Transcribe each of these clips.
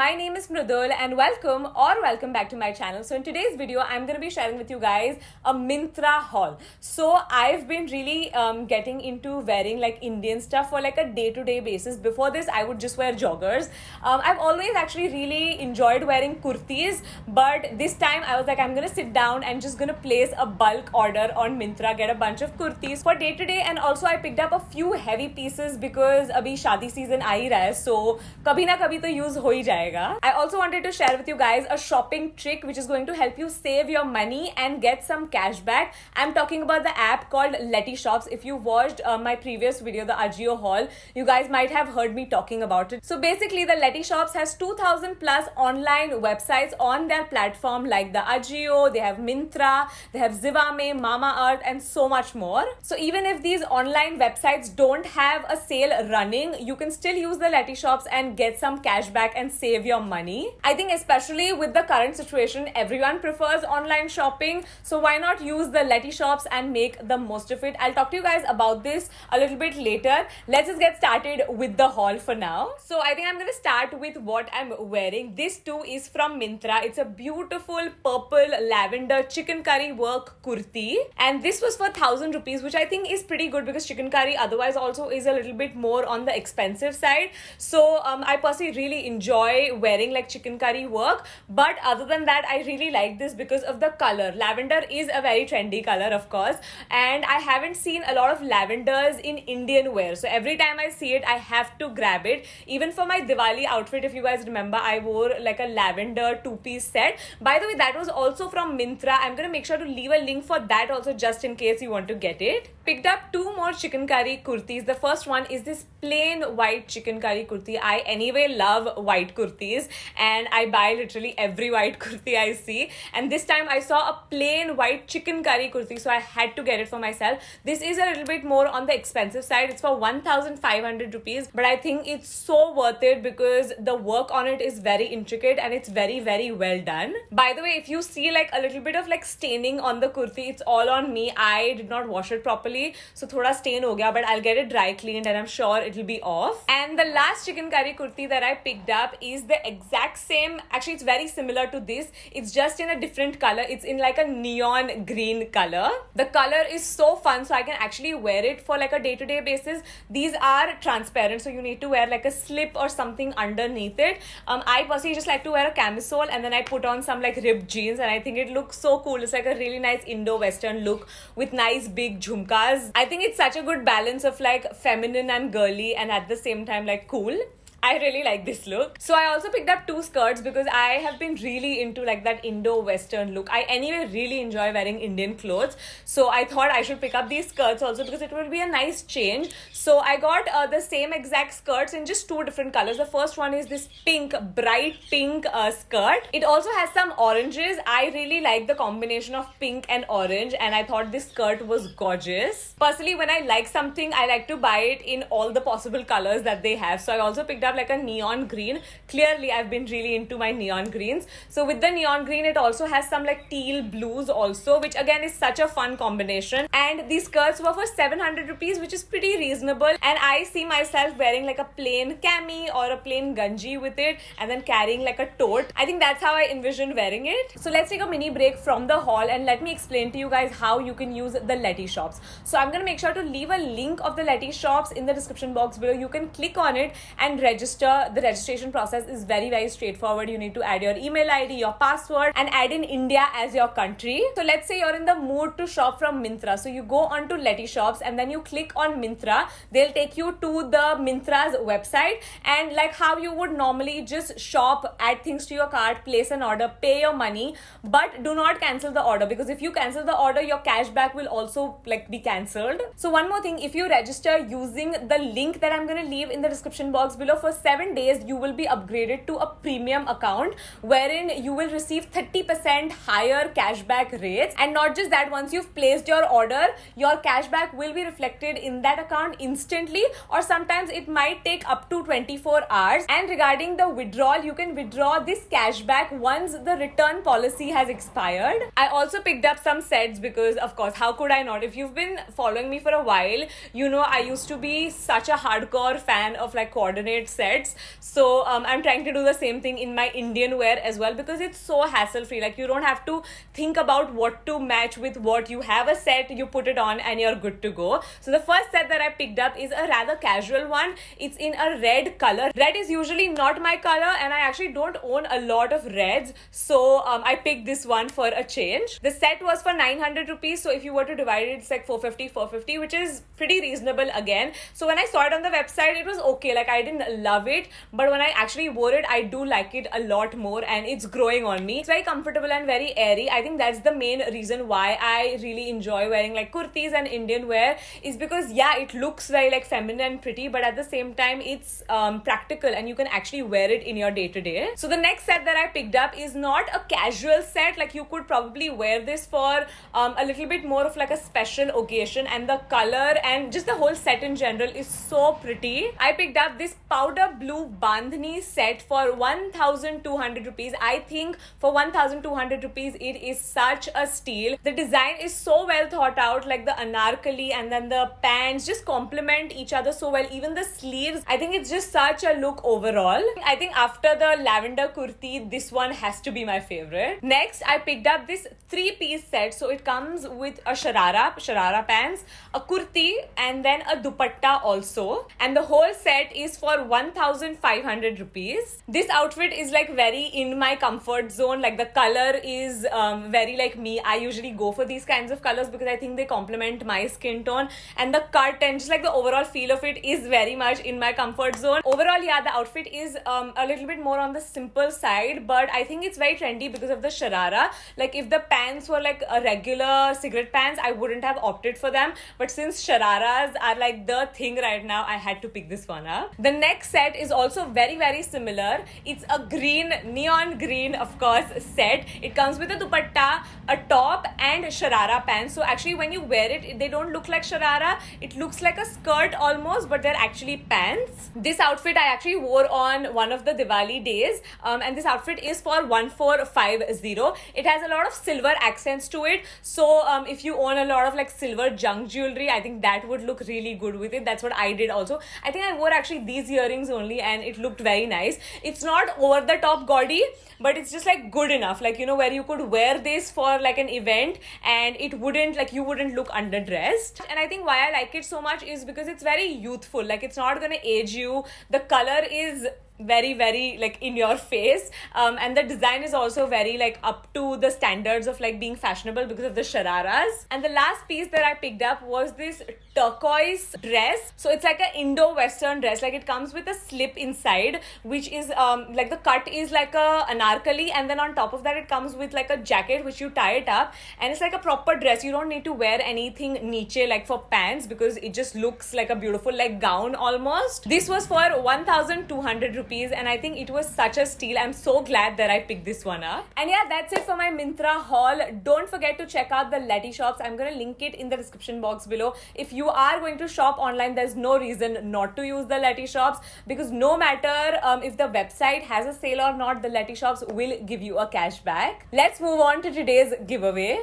my name is Mridul and welcome back to my channel. So in today's video, I'm going to be sharing with you guys a Myntra haul. So I've been really getting into wearing like Indian stuff for like a day-to-day basis. Before this, I would just wear joggers. I've always actually really enjoyed wearing kurtis, but this time I was like, I'm going to sit down and just going to place a bulk order on Myntra, get a bunch of kurtis for day-to-day, and also I picked up a few heavy pieces because abhi shadi season aa hi raha hai, so kabhi na kabhi to use ho hi jayega. I also wanted to share with you guys a shopping trick which is going to help you save your money and get some cash back. I'm talking about the app called Letyshops. If you watched my previous video, the Ajio haul, you guys might have heard me talking about it. So basically the Letyshops has 2000 plus online websites on their platform like the Ajio, they have Myntra, they have Zivame, Mamaearth and so much more. So even if these online websites don't have a sale running, you can still use the Letyshops and get some cash back and save your money. I think especially with the current situation, everyone prefers online shopping. So why not use the Letyshops and make the most of it? I'll talk to you guys about this a little bit later. Let's just get started with the haul for now. So I think I'm going to start with what I'm wearing. This too is from Myntra. It's a beautiful purple lavender chicken curry work kurti. And this was for 1000 rupees, which I think is pretty good because chicken curry otherwise also is a little bit more on the expensive side. So I personally really enjoy wearing like chicken curry work. But other than that, I really like this because of the color. Lavender is a very trendy color, of course. And I haven't seen a lot of lavenders in Indian wear. So every time I see it, I have to grab it. Even for my Diwali outfit, if you guys remember, I wore like a lavender two-piece set. By the way, that was also from Myntra. I'm going to make sure to leave a link for that also just in case you want to get it. Picked up two more chicken curry kurtis. The first one is this plain white chicken curry kurti. I anyway love white kurtis and I buy literally every white kurti I see. And this time I saw a plain white chicken curry kurti, so I had to get it for myself. This is a little bit more on the expensive side. It's for 1500 rupees, but I think it's so worth it because the work on it is very intricate and it's very well done. By the way, if you see like a little bit of like staining on the kurti, it's all on me. I did not wash it properly, so thoda stain ho gaya, but I'll get it dry cleaned and I'm sure it'll be off. And the last chicken curry kurti that I picked up is the exact same. Actually, it's very similar to this. It's just in a different color. It's in like a neon green color. The color is so fun, so I can actually wear it for like a day-to-day basis. These are transparent, so you need to wear like a slip or something underneath it. I personally just like to wear a camisole and then I put on some like ripped jeans and I think it looks so cool. It's like a really nice Indo-Western look with nice big jhumkas. I think it's such a good balance of like feminine and girly and at the same time like cool. I really like this look. So I also picked up two skirts because I have been really into like that Indo-Western look. I anyway really enjoy wearing Indian clothes. So I thought I should pick up these skirts also because it will be a nice change. So I got the same exact skirts in just two different colors. The first one is this pink, bright pink skirt. It also has some oranges. I really like the combination of pink and orange and I thought this skirt was gorgeous. Personally, when I like something, I like to buy it in all the possible colors that they have. So I also picked up like a neon green. Clearly I've been really into my neon greens. So with the neon green, it also has some like teal blues also, which again is such a fun combination. And these skirts were for 700 rupees, which is pretty reasonable. And I see myself wearing like a plain cami or a plain ganji with it and then carrying like a tote. I think that's how I envision wearing it. So let's take a mini break from the haul and let me explain to you guys how you can use the Letyshops. So I'm going to make sure to leave a link of the Letyshops in the description box below. You can click on it and register. The registration process is very straightforward. You need to add your email ID, your password and add in India as your country. So let's say you're in the mood to shop from Myntra. So you go on to Letyshops and then you click on Myntra. They'll take you to the Myntra's website and like how you would normally just shop, add things to your cart, place an order, pay your money, but do not cancel the order because if you cancel the order, your cashback will also like be cancelled. So one more thing, if you register using the link that I'm going to leave in the description box below, for 7 days you will be upgraded to a premium account wherein you will receive 30% higher cashback rates. And not just that, once you've placed your order, your cashback will be reflected in that account instantly, or sometimes it might take up to 24 hours. And regarding the withdrawal, you can withdraw this cashback once the return policy has expired. I also picked up some sets because of course, how could I not? If you've been following me for a while, you know I used to be such a hardcore fan of like coordinate sets. So I'm trying to do the same thing in my Indian wear as well, because it's so hassle free. Like, you don't have to think about what to match with what. You have a set, you put it on, and you're good to go. So the first set that I picked up is a rather casual one. It's in a red color. Red is usually not my color, and I actually don't own a lot of reds, so I picked this one for a change. The set was for 900 rupees, so if you were to divide it, it's like 450, which is pretty reasonable again. So when I saw it on the website, it was okay. Like, I didn't love it, but when I actually wore it, I do like it a lot more, and it's growing on me. It's very comfortable and very airy. I think that's the main reason why I really enjoy wearing like kurtis and Indian wear, is because yeah, it looks very like feminine and pretty, but at the same time it's practical, and you can actually wear it in your day to day. So the next set that I picked up is not a casual set. Like, you could probably wear this for a little bit more of like a special occasion, and the color and just the whole set in general is so pretty. I picked up this powder blue bandhani set for 1200 rupees. I think for 1200 rupees it is such a steal. The design is so well thought out, like the anarkali and then the pants just complement each other so well. Even the sleeves, I think it's just such a look overall. I think after the lavender kurti, this one has to be my favorite. Next, I picked up this 3-piece set. So it comes with a sharara pants, a kurti, and then a dupatta also. And the whole set is for 1500 rupees. This outfit is like very in my comfort zone. Like, the color is very like me. I usually go for these kinds of colors because I think they complement my skin tone, and the cut and just like the overall feel of it is very much in my comfort zone. Overall, yeah, the outfit is a little bit more on the simple side, but I think it's very trendy because of the sharara. Like, if the pants were like a regular cigarette pants, I wouldn't have opted for them, but since shararas are like the thing right now, I had to pick this one up. The next set is also very, very similar. It's a green, neon green, of course, set. It comes with a dupatta, a top, and sharara pants. So actually, when you wear it, they don't look like sharara. It looks like a skirt almost, but they're actually pants. This outfit I actually wore on one of the Diwali days, and this outfit is for 1450. It has a lot of silver accents to it, so if you own a lot of like silver junk jewelry, I think that would look really good with it. That's what I did also. I think I wore actually these earrings only, and it looked very nice. It's not over the top gaudy, but it's just like good enough, like, you know, where you could wear this for like an event and it wouldn't, like, you wouldn't look underdressed. And I think why I like it so much is because it's very youthful. Like, it's not gonna age you. The color is very, very like in your face, and the design is also very like up to the standards of like being fashionable because of the shararas. And the last piece that I picked up was this turquoise dress. So it's like an Indo-Western dress. Like, it comes with a slip inside, which is like the cut is like a anarkali, and then on top of that it comes with like a jacket which you tie it up, and it's like a proper dress. You don't need to wear anything niche like for pants, because it just looks like a beautiful like gown almost. This was for 1200 rupees, and I think it was such a steal. I'm so glad that I picked this one up. And yeah, that's it for my Myntra haul. Don't forget to check out the Letty shops. I'm gonna link it in the description box below. If you are going to shop online, there's no reason not to use the Letty shops, because no matter if the website has a sale or not, the Letty shops will give you a cashback. Let's move on to today's giveaway.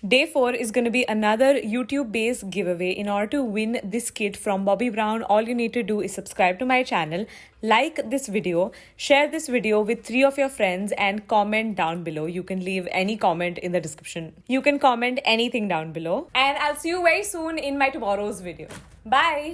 Day 4 is going to be another YouTube-based giveaway. In order to win this kit from Bobbi Brown, all you need to do is subscribe to my channel, like this video, share this video with 3 of your friends, and comment down below. You can leave any comment in the description. You can comment anything down below. And I'll see you very soon in my tomorrow's video. Bye!